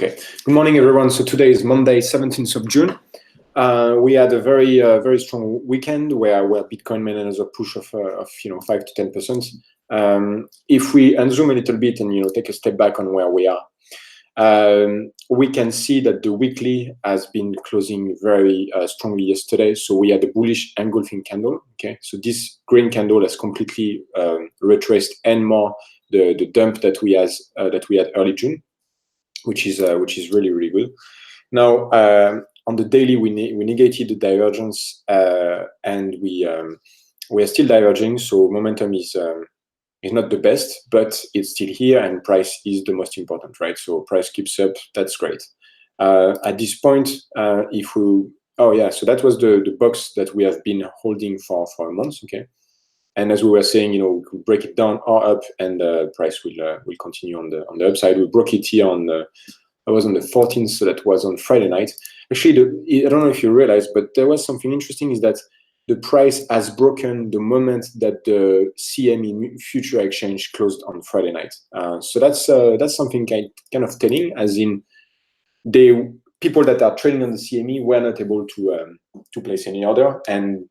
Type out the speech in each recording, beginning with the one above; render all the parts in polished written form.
Okay. Good morning, everyone. So today is Monday, 17th of June. We had a very strong weekend where Bitcoin made another push of 5 to 10%. If we unzoom a little bit and take a step back on where we are, we can see that the weekly has been closing very strongly yesterday. So we had a bullish engulfing candle. Okay, so this green candle has completely retraced and more the dump that we had early June, which is really good. Now on the daily, we negated the divergence and we are still diverging. So momentum is not the best, but it's still here, and price is the most important, right? So price keeps up, that's great. At this point, so that was the box that we have been holding for a month, okay? And as we were saying, we could break it down or up, and price will continue on the upside. We broke it here I was on the 14th, so that was on Friday night. Actually, I don't know if you realized, but there was something interesting, is that the price has broken the moment that the CME future exchange closed on Friday night. So that's something kind of telling, as in people that are trading on the CME were not able to place any order, and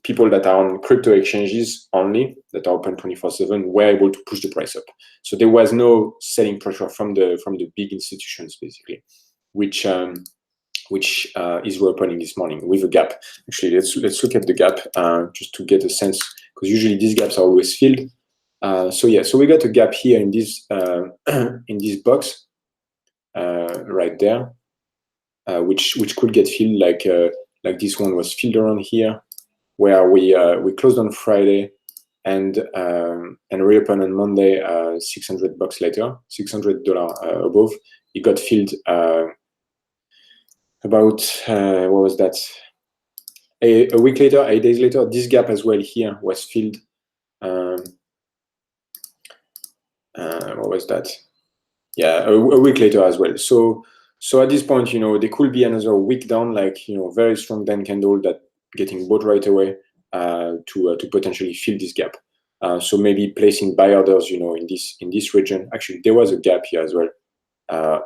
people that are on crypto exchanges only, that are open 24/7, were able to push the price up. So there was no selling pressure from the big institutions, basically, which is reopening this morning with a gap. Actually, let's look at the gap just to get a sense, because usually these gaps are always filled. So we got a gap here in this box right there, which could get filled like this one was filled around here, where we closed on Friday and reopened on Monday. $600 later, $600 above. It got filled about what was that? A week later, 8 days later. This gap as well here was filled. What was that? Yeah, a week later as well. So at this point, there could be another week down, very strong down candle that getting bought right away to potentially fill this gap. So maybe placing buy orders, in this region. Actually, there was a gap here as well,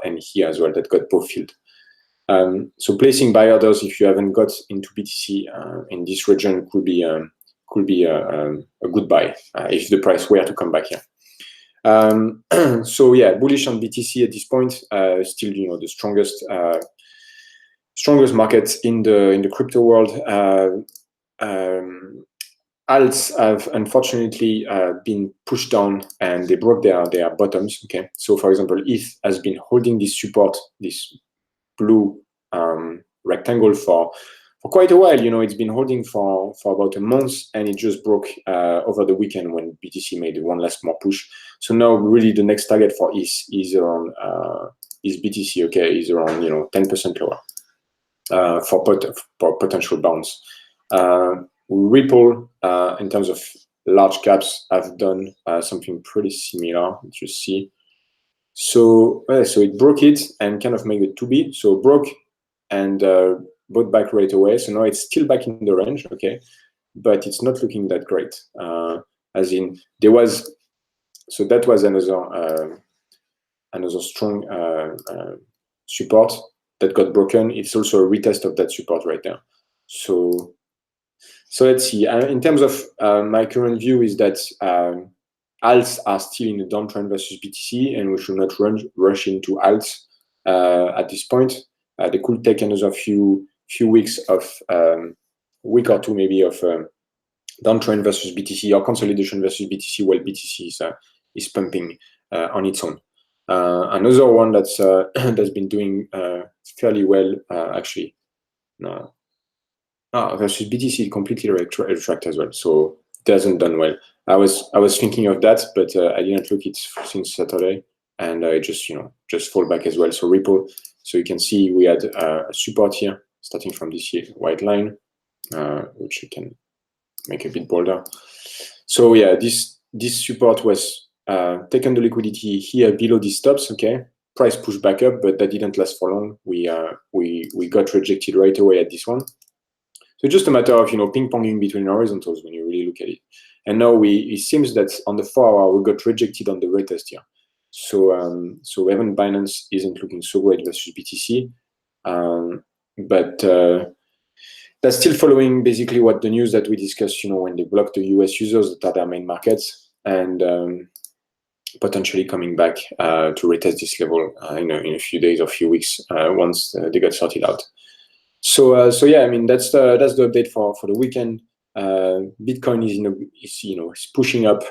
and here as well, that got both filled. So placing buy orders, if you haven't got into BTC in this region, could be a good buy if the price were to come back here. So yeah, bullish on BTC at this point. Still, the strongest market in the crypto world. Alts have unfortunately been pushed down, and they broke their bottoms. Okay, so for example, ETH has been holding this support, this blue rectangle for quite a while. It's been holding for about a month, and it just broke over the weekend when BTC made one last more push. So now really the next target for ETH is around is BTC. Okay, is around 10% lower for potential bounce. Ripple, in terms of large caps, have done something pretty similar, that you see. So it broke it and kind of made it 2B. So broke and bought back right away. So now it's still back in the range, okay, but it's not looking that great. As in, that was another strong support that got broken. It's also a retest of that support right there. So let's see. In terms of my current view is that alts are still in the downtrend versus BTC, and we should not rush into alts at this point. They could take another few weeks of week or two maybe of downtrend versus BTC, or consolidation versus BTC, while BTC is pumping on its own. Another one that's been doing fairly well actually. No. Versus BTC completely retract as well, so it hasn't done well. I was thinking of that, but I didn't look it since Saturday, and it just fall back as well. So Ripple, so you can see we had a support here starting from this white line, which you can make a bit bolder. So yeah, this support was taken the liquidity here below these stops. Okay, price pushed back up, but that didn't last for long. We got rejected right away at this one. So just a matter of ping-ponging between horizontals when you really look at it. And now it seems that on the 4 hour we got rejected on the retest here. So even Binance isn't looking so great versus BTC, but that's still following basically what the news that we discussed, when they blocked the US users that are their main markets, and potentially coming back to retest this level in a few days or few weeks once they got sorted out. So yeah, I mean that's the update for the weekend. Bitcoin is pushing up.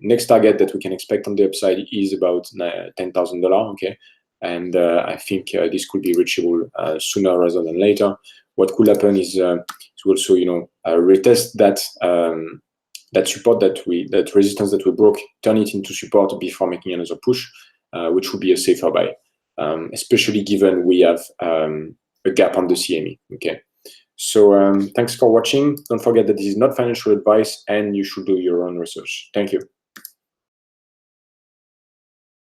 Next target that we can expect on the upside is about $10,000. Okay, and I think this could be reachable sooner rather than later. What could happen is to also retest that support that resistance that we broke, turn it into support before making another push, which would be a safer buy, especially given we have a gap on the CME. Okay. So thanks for watching. Don't forget that this is not financial advice and you should do your own research. Thank you.